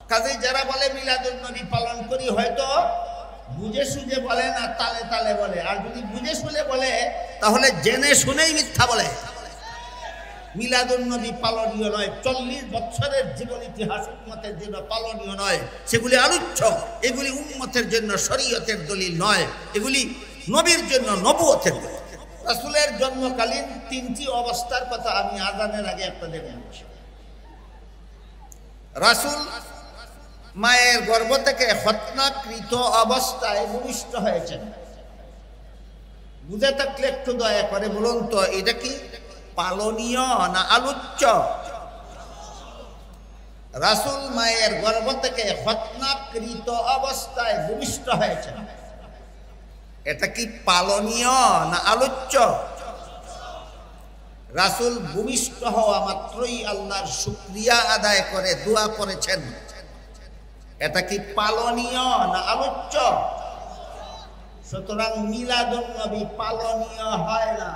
কাজেই যারা বলে মিলাদুন নবী পালন করি হয়তো বুঝে সুঝে বলে না, তালে তালে বলে। আর যদি বুঝে শুনে বলে তাহলে জেনে শুনেই মিথ্যা বলে। মিলাদুন নবী পালনীয় নয়, 40 বছরের জীবন ইতিহাস উম্মতের জন্য পালনীয় নয়, সেগুলি আলোচ্য। এগুলি উম্মতের জন্য শরীয়তের দলিল নয়, এগুলি নবীর জন্য নবুয়তের দলিল। রাসূলের জন্মকালীন 3টি অবস্থার কথা আমি আযানের আগে আপনাদের বলছি। রাসূল মায়ের গর্ভ থেকে খতনাকৃত অবস্থায় ভূমিষ্ঠ হয়েছেন। বুঝে থাকলে একটু দয়া করে বলুন তো, এটা কি পালনীয় না আলোচ্য? রাসূল মায়ের গর্ভ থেকে খতনাকৃত অবস্থায় ভূমিষ্ঠ হয়েছেন, এটা কি পালনীয় না আলোচ্য? রাসূল ভূমিষ্ঠ হওয়া মাত্রই আল্লাহর শুকরিয়া আদায় করে দোয়া করেছেন, এটা কি পালনীয় না আলোচ্য? সুতরাং মিলাদুন নবী পালনীয় হয় না।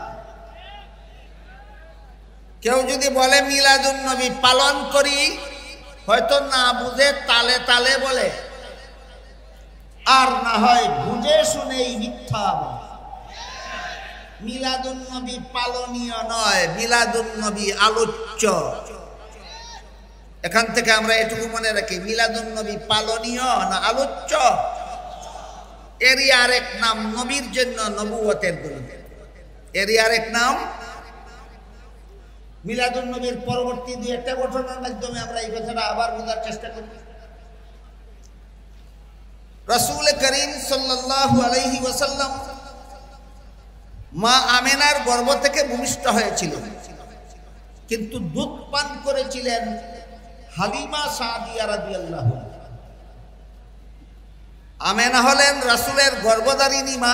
কেউ যদি বলে মিলাদুন নবী পালন করি, হয়তো না বুঝে তালে তালে বলে, আর না হয় বুঝে শুনেই মিথ্যা বলে। মিলাদুন নবী পালনীয় নয়, মিলাদুন নবী আলোচ্য। এখান থেকে আমরা এটুকু মনে রাখি, মিলাদুন নবী পালনীয় না আলোচ্য? এরই আরেক নাম নবীর জন্য নবুয়তের দলিল, এরই আরেক নাম। মিলাদুন নবীর পরবর্তী 2-1টা ঘটনার মাধ্যমে আমরা এই কথাটা আবার বোঝার চেষ্টা করি। রাসূল করিম সাল্লাল্লাহু আলাইহি ওয়াসাল্লাম মা আমেনার গর্ভ থেকে ভূমিষ্ঠ হয়েছিলেন, কিন্তু দুধ পান করেছিলেন হালিমা সাদিয়া রাদিয়াল্লাহু আনহা। আমেনা হলেন রাসূলের গর্ভধারিণী মা,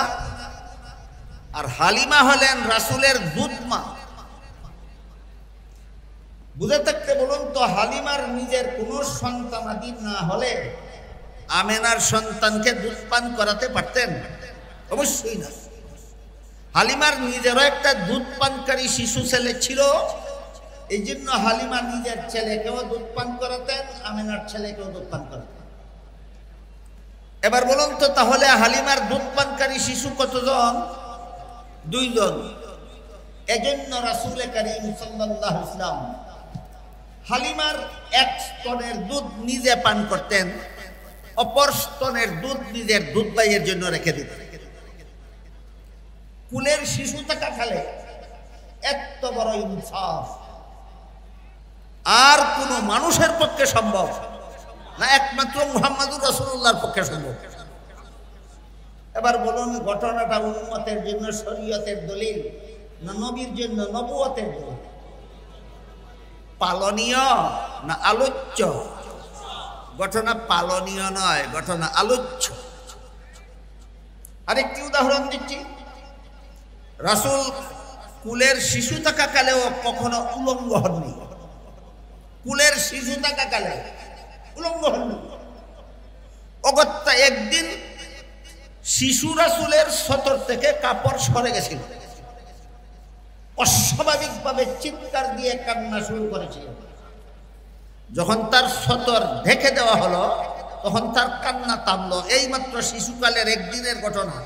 আর হালিমা হলেন রাসূলের দুধ মা। বুঝে থাকতে বলুন তো, হালিমার নিজের কোনো সন্তানাদি না হলে আমেনার সন্তানকে দুধ পান করাতে পারতেন? অবশ্যই না। হালিমার নিজেরও একটা দুধ পানকারী শিশু ছেলে ছিল, এই জন্য হালিমা নিজের ছেলেকেও দুধ পান করাতেন, আমেনার ছেলেকেও দুধ পান করাতেন। এবার বলুন তো, তাহলে হালিমার দুধ পানকারী শিশু কতজন? 2 জন। এজন্য রাসূল করিম সাল্লাল্লাহু আলাইহি ওয়াসাল্লাম হালিমার এক স্তনের দুধ নিজে পান করতেন, অপর স্তনের দুধ নিজের দুধ ভাইয়ের জন্য রেখে দিতেন। কুলের শিশু থাকাকালে এত বড় ইনসাফ আর কোন মানুষের পক্ষে সম্ভব না, একমাত্র মুহাম্মদুর রাসূলুল্লাহর পক্ষে সম্ভব। এবার বলুন, ঘটনাটা উম্মতের জন্য শরীয়তের দলিল না নবীর জন্য নবুয়তের দলিল? পালনীয় না আলোচ্য? ঘটনা পালনীয় নয়, ঘটনা আলোচ্য। আরেকটি উদাহরণ দিচ্ছি। রাসূল কুলের শিশু থাকাকালেও কখনো উলঙ্গ হননি। কুলের শিশু থাকাকালে উলঙ্গ হননি। অগত্যা একদিন শিশু রাসূলের সতর থেকে কাপড় সরে গেছিল, অস্বাভাবিকভাবে চিৎকার দিয়ে কান্না শুরু করেছিল। যখন তার সতর ঢেকে দেওয়া হলো, তখন তার কান্না থামলো। এইমাত্র শিশুকালের একদিনের ঘটনা।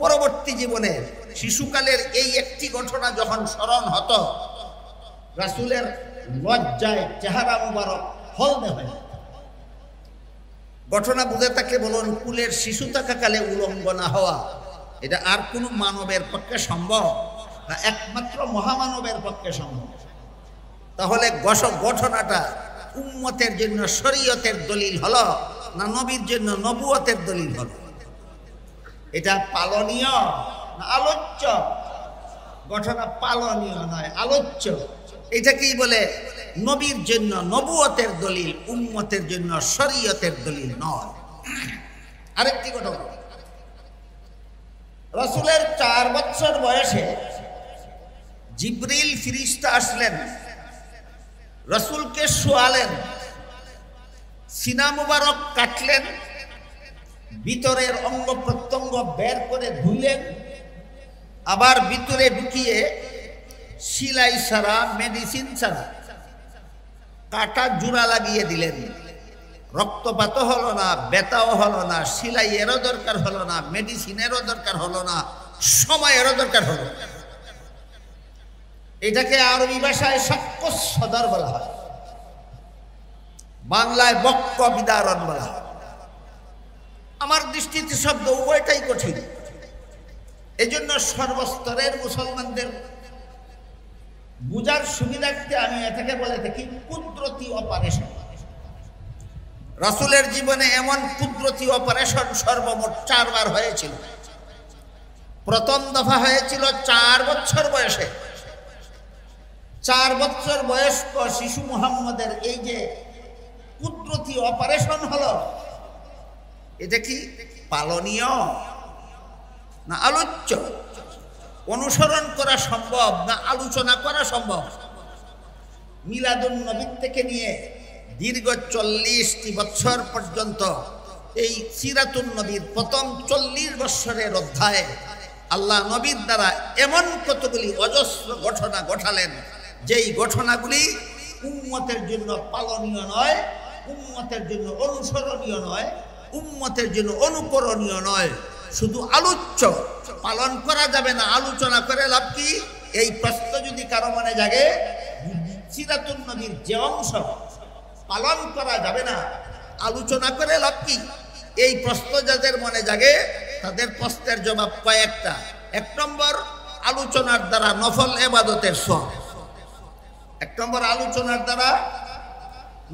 পরবর্তী জীবনে শিশুকালের এই একটি ঘটনা যখন স্মরণ হতো, রাসূলের লজ্জায় চেহারা মুবারক হলদে হয়ে। ঘটনা বুঝে থাকলে বলুন, কুলের শিশু থাকাকালে উলঙ্গ না হওয়া এটা আর কোনো মানবের পক্ষে সম্ভব না, একমাত্র মহামানবের পক্ষে সম্ভব। তাহলে ঘটনাটা উম্মতের জন্য শরীয়তের দলিল হলো না নবীর জন্য নবুয়তের দলিল হলো? এটা পালনীয় না আলোচ্য? ঘটনা পালনীয় নয়, আলোচ্য। এটা কি বলে? নবীর জন্য নবুয়তের দলিল, উম্মতের জন্য শরীয়তের দলিল নয়। আরেকটি ঘটনা, রাসূলের 4 বছর বয়সে জিবরিল ফেরেশতা আসলেন, রাসূলকে শোয়ালেন, সিনা মুবারক কাটলেন, ভিতরের অঙ্গ প্রত্যঙ্গ বের করে ধুলেন, আবার ভিতরে ঢুকিয়ে সিলাই ছাড়া, মেডিসিন ছাড়া কাটা জোড়া লাগিয়ে দিলেন। রক্তপাতও হলো না, ব্যথাও হলো না, সিলাইয়েরও দরকার হলো না, মেডিসিনেরও দরকার হলো না, সময়েরও দরকার হলো না। এটাকে আরবি ভাষায় সাক্ষ্য সদর বলা হয়, বাংলায় বক্ক বিদারণ বলা হয়। আমার দৃষ্টিতে শব্দ উভয়টাই কঠিন। এজন্য সর্বস্তরের মুসলমানদের বুঝার সুবিধার্থে আমি এটাকে বলে থাকি কুদরতি অপারেশন। রাসূলের জীবনে এমন কুদরতি অপারেশন সর্বমোট 4 বার হয়েছিল। প্রথম দফা হয়েছিল 4 বছর বয়সে। 4 বছর বয়স্ক শিশু মুহাম্মদের এই যে কুদরতি অপারেশন হলো, এটা কি পালনীয় না আলোচ্য? অনুসরণ করা সম্ভব না আলোচনা করা সম্ভব? মিলাদুন নবী থেকে নিয়ে দীর্ঘ 40টি বছর পর্যন্ত এই সিরাতুন নবীর প্রথম 40 বছরের অধ্যায়ে আল্লাহ নবীর দ্বারা এমন কতগুলি অজস্র ঘটনা ঘটালেন, যেই ঘটনাগুলি উম্মতের জন্য পালনীয় নয়, উম্মতের জন্য অনুসরণীয় নয়, উম্মতের জন্য অনুকরণীয় নয়, শুধু আলোচ্য। পালন করা যাবে না, আলোচনা করে লাভ কি? এই প্রশ্ন যদি কারো মনে জাগে, সিরাতুন নবীর যে অংশ পালন করা যাবে না, আলোচনা করে লাভ কি? এই প্রশ্ন যাদের মনে জাগে তাদের প্রশ্নের জবাব কয়েকটা। 1 নম্বর, আলোচনার দ্বারা নফল ইবাদতের সওয়াব। 1 নম্বর, আলোচনার দ্বারা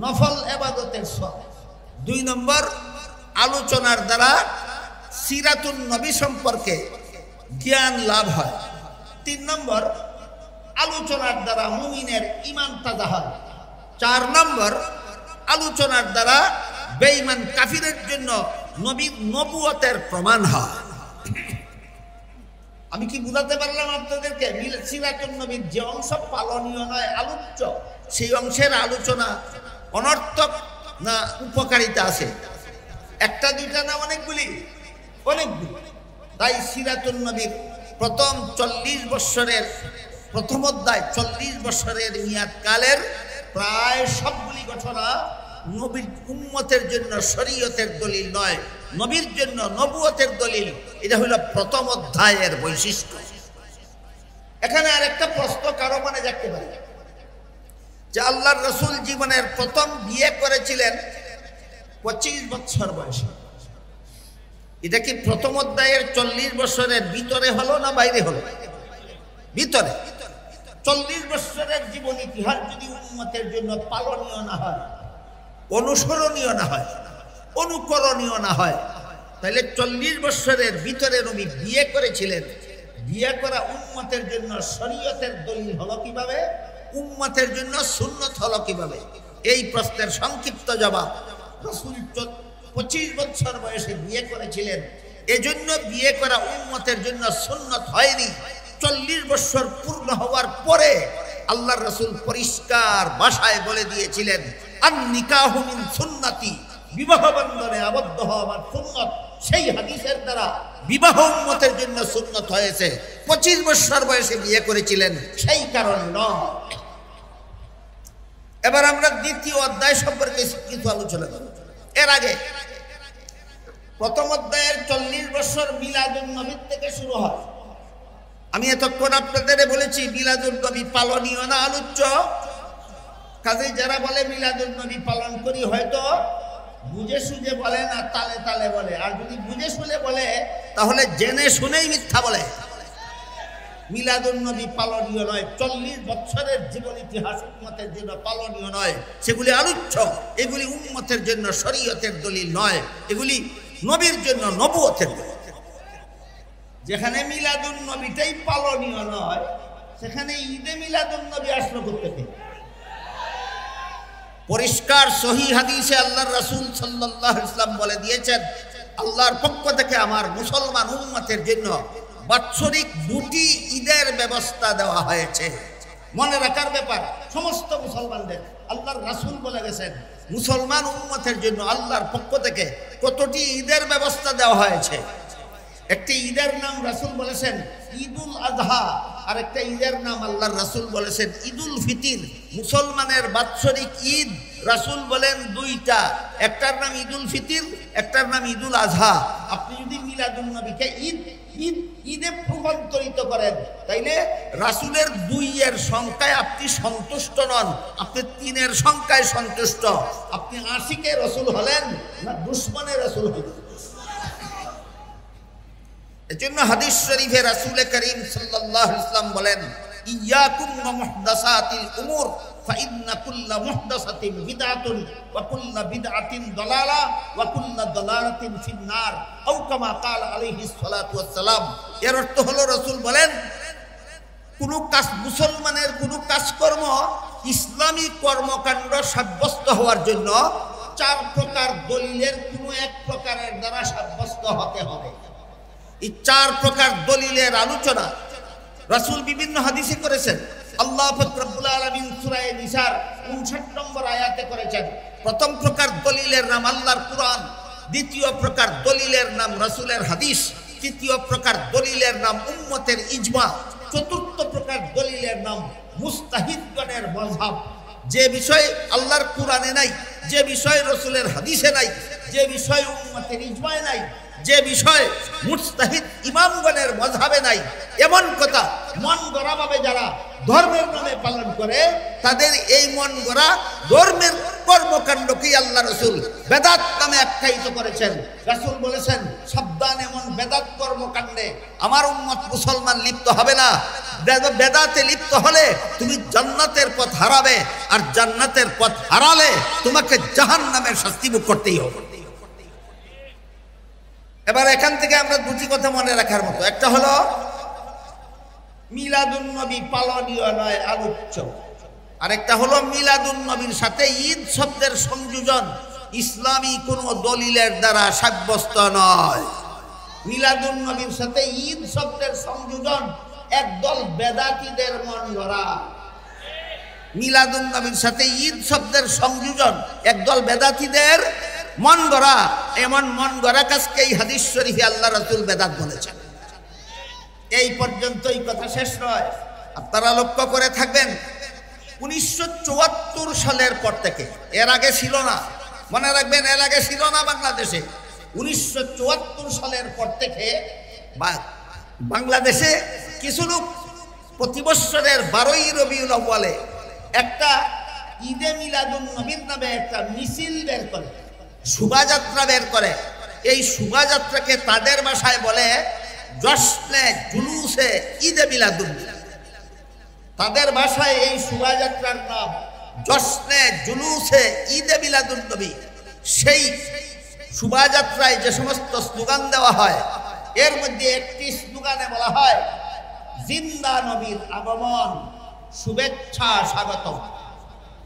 নফল ইবাদতের সওয়াব। 2 নম্বর, আলোচনার দ্বারা সিরাতুন নবী সম্পর্কে জ্ঞান লাভ হয়। 3 নম্বর, আলোচনার দ্বারা মুমিনের ঈমান তাজা হয়। 4 নম্বর, আলোচনার দ্বারা বেঈমান কাফিরের জন্য নবীর নবুয়তের প্রমাণ হয়। আমি কি বুঝাতে পারলাম আপনাদেরকে? সিরাতুন নবীর যে অংশ পালনীয় নয়, আলোচ্য, সেই অংশের আলোচনা অনর্থক না উপকারিতা আছে? 1টা 2টা না অনেকগুলি? অনেকগুলি। তাই সিরাতুন নবীর প্রথম 40 বছরের প্রথম অধ্যায়, 40 বছরের মেয়াদকালের প্রায় সবগুলি ঘটনা নবীর উম্মতের জন্য শরীয়তের দলিল নয়, নবীর জন্য নবুয়তের দলিল। এটা হলো প্রথম অধ্যায়ের বৈশিষ্ট্য। এখানে আরেকটা প্রশ্ন কারো মনে জাগতে পারে যে আল্লাহর রাসূল জীবনের প্রথম বিয়ে করেছিলেন 25 বছর বয়সে। এটা কি প্রথম অধ্যায়ের 40 বছরের ভিতরে হলো না বাইরে হলো? ভিতরে। 40 বছরের জীবন ইতিহাস যদি উম্মতের জন্য পালনীয় না হয়, অনুসরণীয় না হয়, অনুকরণীয় না হয়, তাহলে 40 বছরের ভিতরে নবী বিয়ে করেছিলেন। বিয়ে করা উম্মতের জন্য শরীয়তের দলিল হলো কিভাবে? উম্মতের জন্য সুন্নত হলো কিভাবে? এই প্রশ্নের সংক্ষিপ্ত জবাব, রাসূল 25 বছর বয়সে বিয়ে করেছিলেন, এজন্য বিয়ে করা উম্মতের জন্য সুন্নত হয়নি। 40 বছর পূর্ণ হওয়ার পরে আল্লাহর রাসূল পরিষ্কার ভাষায় বলে দিয়েছিলেন, আন নিকাহু মিন সুন্নতি, বিবাহ বন্ধনে আবদ্ধ হওয়া আমার সুন্নত। সেই হাদিসের দ্বারা বিবাহ উম্মতের জন্য সুন্নত হয়েছে। 25 বছর বয়সে বিয়ে করেছিলেন, সেই কারণে নয়। এবার আমরা দ্বিতীয় অধ্যায় সম্পর্কে কিছু আলোচনা করব। এর আগে প্রথম অধ্যায়ের 40 বছর মিলাদুন নবী থেকে শুরু হয়। আমি এতক্ষণ আপনাদের বলেছি মিলাদুন নবী পালনীয় না আলোচ্য? কাজেই যারা বলে মিলাদুন নবী পালন করি, হয়তো বুঝে সুঝে বলে না, তালে তালে বলে। আর যদি বুঝে শুনে বলে তাহলে জেনে শুনেই মিথ্যা বলে। মিলাদুন নবী পালনীয় নয়। 40 বছরের জীবন ইতিহাস উম্মতের জন্য পালনীয় নয়, সেগুলি আলোচ্য। এগুলি উম্মতের জন্য শরীয়তের দলিল নয়, এগুলি নবীর জন্য নবুয়তের দলিল। যেখানে মিলাদুন নবীটাই পালনীয় নয়, সেখানে ঈদে মিলাদুন নবী আসলো করতে পারে। পরিষ্কার সহিহ হাদিসে আল্লাহর রাসূল সাল্লাল্লাহু আলাইহি ওয়াসাল্লাম বলে দিয়েছেন, আল্লাহর পক্ষ থেকে আমার মুসলমান উম্মতের জন্য বাৎসরিক 2টি ঈদের ব্যবস্থা দেওয়া হয়েছে। মনে রাখার ব্যাপার, সমস্ত মুসলমানদের আল্লাহর রাসূল বলে গেছেন মুসলমান উম্মতের জন্য আল্লাহর পক্ষ থেকে কতটি ঈদের ব্যবস্থা দেওয়া হয়েছে। একটি ঈদের নাম রাসূল বলেছেন ঈদুল আযহা, আরেকটা ঈদের নাম আল্লাহর রাসূল বলেছেন ঈদুল ফিতর, মুসলমানের বাৎসরিক ঈদ। রাসূল বলেন দুইটা, একটার নাম ঈদুল ফিতর, একটার নাম ঈদুল আজহা। আপনি যদি মিলাদুন নবীকে ঈদে রূপান্তরিত করেন, তাইলে রাসূলের 2 এর সংখ্যায় আপনি সন্তুষ্ট নন, আপনি 3 এর সংখ্যায় সন্তুষ্ট। আপনি আশিকে রাসূল হলেন না দুশমনে রাসূল হলেন? এজন্য হাদিস শরীফে রাসূল করিম সাল্লাল্লাহু আলাইহি ওয়াসাল্লাম বলেন, ইয়াকুম ওয়া মুহদাসাতিল উমুর ফাইন্না কুল্লা মুহদাসাতিন বিদআতুন ওয়া কুল্লা বিদআতিন দালালা ওয়া কুল্লা দালালাতিন ফিন্নার, আও কামা ক্বাল আলাইহিস সালাতু ওয়াস সালাম। এর অর্থ হলো রাসূল বলেন, কোন কাজ, মুসলমানের কোন কাজকর্ম ইসলামী কর্মকাণ্ড সাব্যস্ত হওয়ার জন্য 4 প্রকার দলিলের কোন এক প্রকারের দ্বারা সাব্যস্ত হতে হবে। এই 4 প্রকার দলিলের আলোচনা রাসূল বিভিন্ন হাদিসে করেছেন। আল্লাহ পাক রব্বুল আলামিন সূরা নিসার 59 নম্বর আয়াতে করেছেন। প্রথম প্রকার দলিলের নাম আল্লাহর কুরআন, দ্বিতীয় প্রকার দলিলের নাম রাসূলের হাদিস, তৃতীয় প্রকার দলিলের নাম উম্মতের ইজমা, চতুর্থ প্রকার দলিলের নাম মুস্তাহিদগণের মাযহাব। যে বিষয় আল্লাহর কুরআনে নাই, যে বিষয় রাসূলের হাদিসে নাই, যে বিষয় উম্মতের ইজমায় নাই, যে বিষয় মুস্তাহিদ ইমামগণের মাযহাবে নাই, এমন কথা মন গড়া ভাবে যারা ধর্মের নামে পালন করে, তাদের এই মন গড়া ধর্মের কর্মকাণ্ডকেই আল্লাহ রাসূল বেদাত নামে আখ্যায়িত করেছেন। রাসূল বলেছেন, সাবধান, এমন বেদাত কর্মকাণ্ডে আমার উম্মত মুসলমান লিপ্ত হবে না। বেদাতে লিপ্ত হলে তুমি জান্নাতের পথ হারাবে, আর জান্নাতের পথ হারালে তোমাকে জাহান্নামের শাস্তি ভোগ করতেই হবে। এবার এখান থেকে আমরা 2টি কথা মনে রাখার মতো। একটা হলো মিলাদুন নবী পালনীয় নয়, আলোচ্য। আরেকটা হলো মিলাদুন নবীর সাথে ঈদ শব্দের সংযোজন ইসলামী কোন দলিলের দ্বারা সাব্যস্ত নয়। মিলাদুন নবীর সাথে ঈদ শব্দের সংযোজন একদল বেদাতীদের মন গড়া। মিলাদুন নবীর সাথে ঈদ শব্দের সংযোজন একদল বেদাতীদের মন গড়া। এমন মন গড়া কাজকে এই হাদিস শরীফে আল্লাহ রাসূল বেদাত বলেছেন। এই পর্যন্তই কথা শেষ নয়। আপনারা লক্ষ্য করে থাকবেন, 1974 সালের পর থেকে, এর আগে ছিল না, মনে রাখবেন, এর আগে ছিল না বাংলাদেশে। 1974 সালের পর থেকে বাংলাদেশে কিছু লোক প্রতি বছরের 12ই রবিউল আউয়ালে একটা ঈদে মিলাদুন নবীর নামে একটা মিছিল বের করে, শোভাযাত্রা বের করে। এই শোভাযাত্রাকে তাদের ভাষায় বলে জশ্নে জুলুসে ঈদে মিলাদুন নবী। তাদের ভাষায় এই শোভাযাত্রার নাম জশ্নে জুলুসে ঈদে মিলাদুন নবী। সেই শোভাযাত্রায় যে সমস্ত স্লোগান দেওয়া হয়, এর মধ্যে একটি স্লোগানে বলা হয়, জিন্দা নবীর আগমন, শুভেচ্ছা স্বাগতম।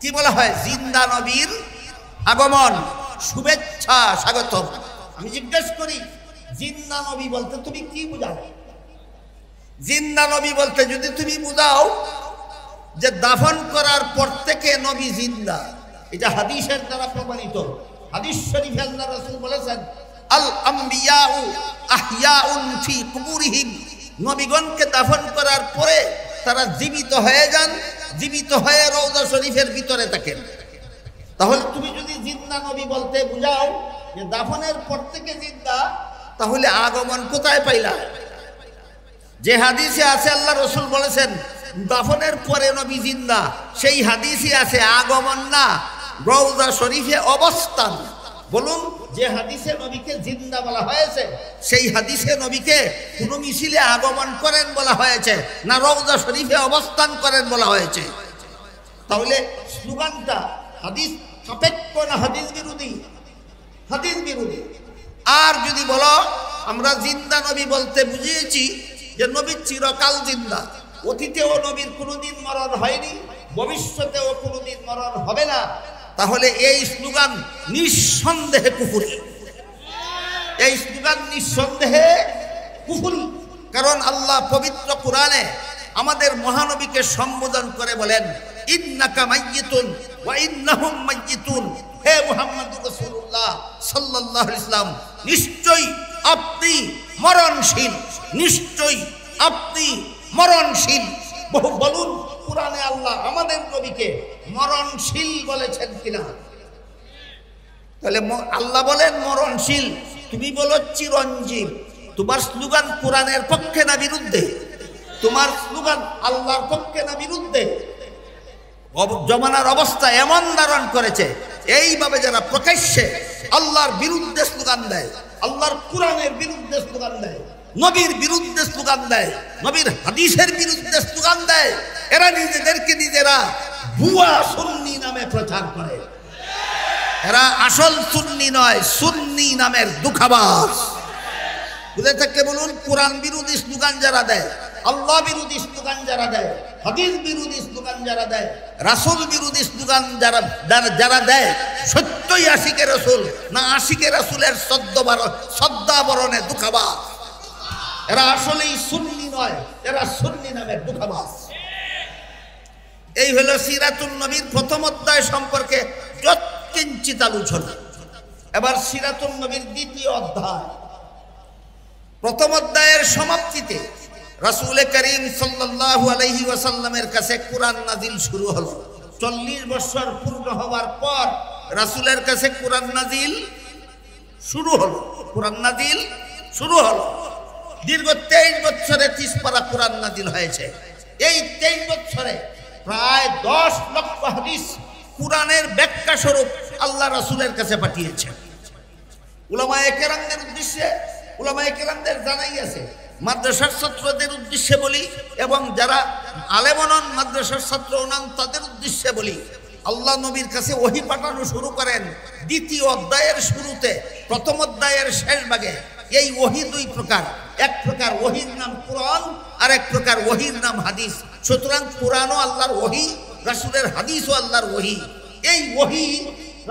কি বলা হয়? জিন্দা নবীর আগমন, শুভেচ্ছা স্বাগতম। আমি জিজ্ঞেস করি, জিন্দা নবী বলতে তুমি কি বুঝাও? জিন্দা নবী বলতে যদি তুমি বুঝাও যে দাফন করার পর থেকে নবী জিন্দা, এটা হাদিসের দ্বারা প্রমাণিত। হাদিস শরীফে আল্লাহ রাসূল বলেছেন, আল আম্বিয়াউ আহইয়াউন ফি কুবুরিহিম, নবীগণকে দাফন করার পরে তারা জীবিত হয়ে যান, জীবিত হয়ে রওজা শরীফের ভিতরে থাকেন। তাহলে তুমি যদি জিন্দা নবী বলতে বুঝাও যে দাফনের পর থেকে জিন্দা, তাহলে আগমন কোথায় পাইলা? যে হাদিসে আছে আল্লাহ রাসূল বলেছেন দাফনের পরে নবী জিন্দা, সেই হাদিসে আছে আগমন না, রওজা শরীফে অবস্থান। বলুন, যে হাদিসে নবীকে জিন্দা বলা হয়েছে, সেই হাদিসে নবীকে কোন মিছিলে আগমন করেন বলা হয়েছে না রওজা শরীফে অবস্থান করেন বলা হয়েছে? তাহলে স্লোগানটা হাদিস সাপেক্ষ না হাদিস বিরোধী? হাদিস বিরোধী। আর যদি বলো আমরা জিন্দা নবী বলতে বুঝিয়েছি যে নবী চিরকাল জিন্দা, অতীতেও নবীর কোনোদিন মরণ হয়নি, ভবিষ্যতেও কোনোদিন মরণ হবে না, তাহলে এই স্লোগান নিঃসন্দেহে কুফরি। এই স্লোগান নিঃসন্দেহে কুফরি। কারণ আল্লাহ পবিত্র কোরআনে আমাদের মহানবীকে সম্বোধন করে বলেন, ইন্নাকা মাইয়িতুন ওয়া ইন্নাহুম মাইয়িতুন। হে মুহাম্মদুর রাসূলুল্লাহ সাল্লাল্লাহু আলাইহি ওয়াসাল্লাম, নিশ্চয়ই আপনি মরণশীল, নিশ্চয়ই আপনি মরণশীল। বহু বলুন কুরআনে আল্লাহ আমাদের নবীকে মরণশীল বলেছেন কিনা? তাহলে আল্লাহ বলেন মরণশীল, তুমি বলো চিরঞ্জীব। তোমার স্লোগান কোরআনের পক্ষে না বিরুদ্ধে? তোমার স্লোগান আল্লাহর পক্ষে না বিরুদ্ধে? জমানার অবস্থা এমন ধারণ করেছে, এইভাবে যারা প্রকাশ্যে আল্লাহর বিরুদ্ধে স্লোগান দেয়, আল্লাহর কোরআনের বিরুদ্ধে স্লোগান দেয়, নবীর বিরুদ্ধে স্লোগান দেয়, নবীর হাদিসের বিরুদ্ধে স্লোগান দেয়, এরা নিজেদেরকে নিজেরা ভুয়া সুন্নি নামে প্রচার করে। এরা আসল সুন্নি নয়, সুন্নি নামের দুঃখাবাস। বুঝে থাকলে বলুন, কোরআন বিরোধী স্লোগান যারা দেয়, আল্লাহ বিরোধী স্লোগান যারা দেয়, হাদিস বিরোধী স্লোগান যারা দেয়, রাসূল বিরোধী স্লোগান যারা দেয়, সত্যই আশিকে রাসূল না আশিকে রাসূলের শ্রদ্ধাবরণে দুঃখাবাস। এরা আসলেই সুন্নি নয়, এরা সুন্নি নামের দুঃখাবাস। এই হলো সিরাতুন নবীর প্রথম অধ্যায় সম্পর্কে যৎকিঞ্চিত আলোচনা। এবার সিরাতুন নবীর দ্বিতীয় অধ্যায়। প্রথম অধ্যায়ের সমাপ্তিতে রাসূল করিম সাল্লাল্লাহু আলাইহি ওয়াসাল্লামের কাছে কোরআন নাজিল শুরু হলো। 40 বছর পূর্ণ হওয়ার পর রাসূলের কাছে কোরআন নাজিল শুরু হলো। কোরআন নাজিল শুরু হলো। দীর্ঘ 23 বছরে 30 পারা কোরআন নাজিল হয়েছে। এই 23 বছরে প্রায় 10 লক্ষ হাদিস কোরআনের ব্যাখ্যা স্বরূপ আল্লাহ রাসূলের কাছে পাঠিয়েছেন। উলামায়ে কেরামদের উদ্দেশ্যে, উলামায়ে কেরামদের জানাই আছে, মাদ্রাসার ছাত্রদের উদ্দেশ্যে বলি এবং যারা আলেমনন মাদ্রাসার ছাত্র নন তাদের উদ্দেশ্যে বলি, আল্লাহ নবীর কাছে ওহী পাঠানো শুরু করেন দ্বিতীয় অধ্যায়ের শুরুতে। প্রথম অধ্যায়ের শেষ ভাগে এই ওহী দুই প্রকার। এক প্রকার ওহীর নাম কোরআন, আর এক প্রকার ওহীর নাম হাদিস। সুতরাং কোরআনও আল্লাহর ওহী, রাসূলের হাদিসও আল্লাহর ওহী। এই ওহী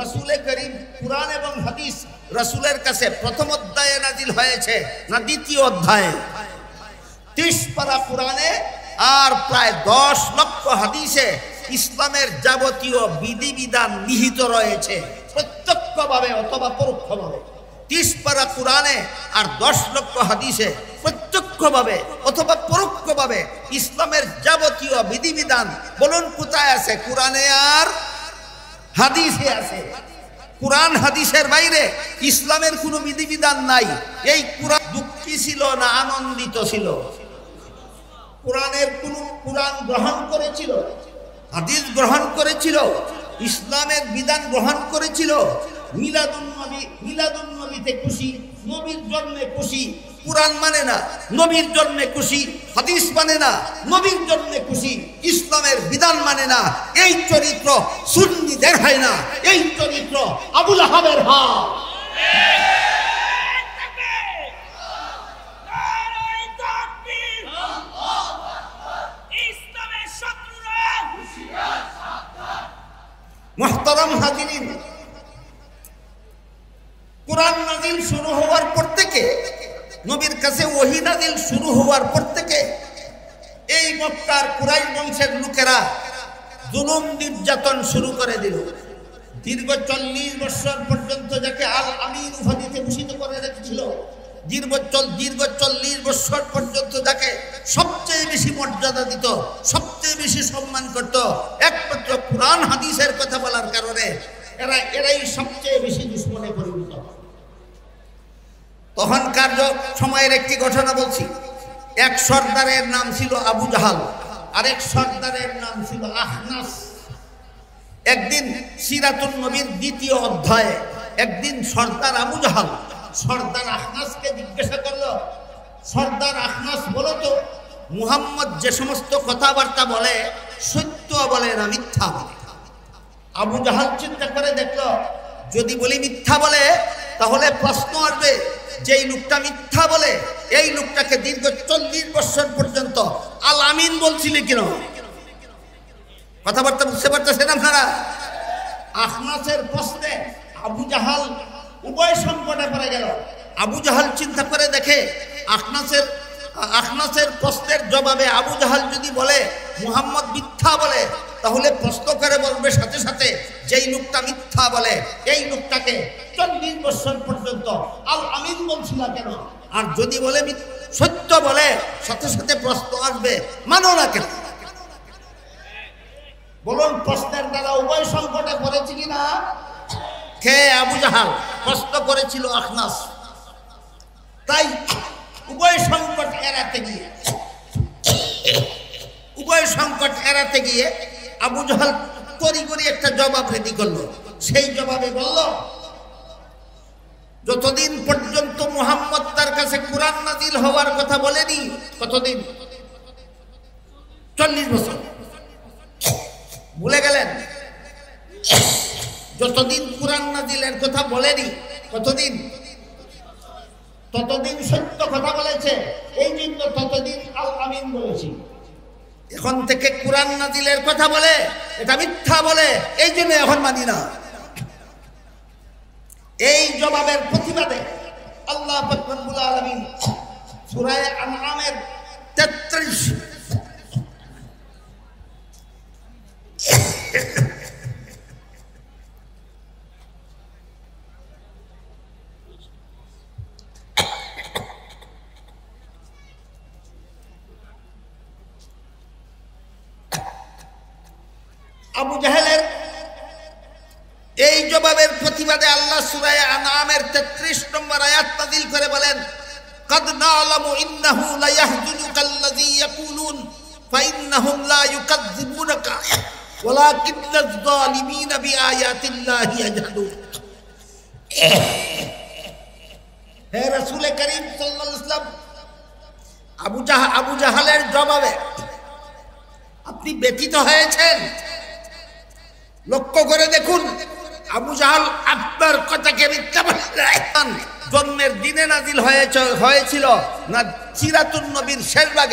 রাসূলে করিম কোরআন এবং হাদিস রাসূলের কাছে প্রথম অধ্যায়ে নাজিল হয়েছে না দ্বিতীয় অধ্যায়ে? 30 পারা কোরআনে আর প্রায় 10 লক্ষ হাদিসে ইসলামের যাবতীয় বিধিবিধান নিহিত রয়েছে, প্রত্যক্ষভাবে অথবা পরোক্ষভাবে। 30 পারা কোরআনে আর 10 লক্ষ হাদিসে প্রত্যক্ষভাবে অথবা পরোক্ষভাবে ইসলামের যাবতীয় বিধিবিধান বলুন কোথায় আছে? কোরআনে আর হাদিসে আছে। কোরআন হাদিসের বাইরে ইসলামের কোনো বিধিবিধান নাই। এই কোরআন দুঃখী ছিল না আনন্দিত ছিল? কোরআন গ্রহণ করেছিল, হাদিস গ্রহণ করেছিল, ইসলামের বিধান গ্রহণ করেছিল। মিলাদুন নবীতে খুশি, নবীর জন্মে খুশি। কোরআন মানে না, নবীর জন্মে খুশি। হাদিস মানে না, নবীর জন্মে খুশি। ইসলামের বিধান মানে না। এই চরিত্র সুন্নিদের হয় না, এই চরিত্র আবু লাহাবের হয়। মুহতারাম হাজিরিন, কোরআন নাজিল শুরু হওয়ার পর থেকে, নবীর কাছে ওহী নাজিল শুরু হওয়ার পর থেকে এই মক্কার কুরাইশ বংশের লোকেরা জুলুম নির্যাতন শুরু করে দিল। দীর্ঘ 40 বছর পর্যন্ত যাকে আল আমিন উপাধিতে ভূষিত করে রেখেছিল, দীর্ঘ 40 বছর পর্যন্ত যাকে সবচেয়ে বেশি মর্যাদা দিত, সবচেয়ে বেশি সম্মান করত, একমাত্র কোরআন হাদিসের কথা বলার কারণে এরাই সবচেয়ে বেশি দুশমনে পরিণত। তখনকার সময়ের একটি ঘটনা বলছি। এক সর্দারের নাম ছিল আবু জাহাল, আরেক সর্দারের নাম ছিল আখনাস। একদিন সিরাতুন নবীর দ্বিতীয় অধ্যায়ে একদিন সর্দার আবু জাহাল সর্দার আখনাসকে জিজ্ঞাসা করলো, সর্দার আখনাস বলো তো, মুহাম্মদ যে সমস্ত কথাবার্তা বলে সত্য বলে না মিথ্যা বলে? আবু জাহাল চিন্তা করে দেখলো, যদি বলি মিথ্যা বলে তাহলে প্রশ্ন আসবে, যেই লোকটা মিথ্যা বলে এই লোকটাকে দীর্ঘ 40 বছর পর্যন্ত আল আমিন বলছিলে কেন? কথাবার্তা বুঝতে পারতেছেন আপনারা? আখনাসের প্রশ্নে আবু জাহাল উভয় সংকটে পড়ে গেল। আবু জাহাল চিন্তা করে দেখে, আখনাসের প্রশ্নের জবাবে আবু জাহাল যদি বলে মুহাম্মদ মিথ্যা বলে, তাহলে প্রশ্ন করে বলবে সাথে সাথে যেই লোকটা মিথ্যা বলে এই লোকটাকে 40 বছর পর্যন্ত আল আমিন বলছিল কেন? আর যদি বলে সত্য বলে সাথে সাথে প্রশ্ন আসবে, মানো না কেন? বলুন, প্রশ্নের দ্বারা উভয় সংকটে পড়েছে কিনা? কে? আবু জাহাল প্রশ্ন করেছিল আখনাস। তাই উভয় সংকট এড়াতে গিয়ে আবু জাহাল তড়িঘড়ি একটা জবাব রেডি করলো। সেই জবাবে বলল, যতদিন পর্যন্ত মুহাম্মদ তার কাছে কুরআন নাজিল হওয়ার কথা বলেনি, কতদিন? 40 বছর। ভুলে গেলেন? যতদিন কুরআন নাজিলের কথা বলেনি, কতদিন? ততদিন সত্য কথা বলেছে, এই জন্য ততদিন আল আমিন বলেছি। এখন থেকে কুরআন নাজিলের কথা বলে এটা মিথ্যা বলে, এই জন্য এখন মানি না। এই জবাবের প্রতিবাদে আল্লাহ পাক রব্বুল আলামিন সূরা আনআমের 33 আবু জাহেলের এই জবাবের প্রতিবাদে আল্লাহ সূরা আনআমের 33 নম্বর আয়াত নাযিল করে বলেন, قد نعلم إنه ليحزنك الذي يقولون فإنهم لا يكذبونك ولكن الظالمين بآيات الله يجحدون। হে রাসূল করিম সাল্লাল্লাহু আলাইহি ওয়াসাল্লাম, আবু জাহালের জবাবে আপনি ব্যথিত হয়েছেন। লক্ষ্য করে দেখুন, আবু জাহাল আপনার কথাকে মিথ্যা বলেছেন। জন্মের দিনে নাজিল হয়েছিল না সিরাতুন নবীর শেষ ভাগে?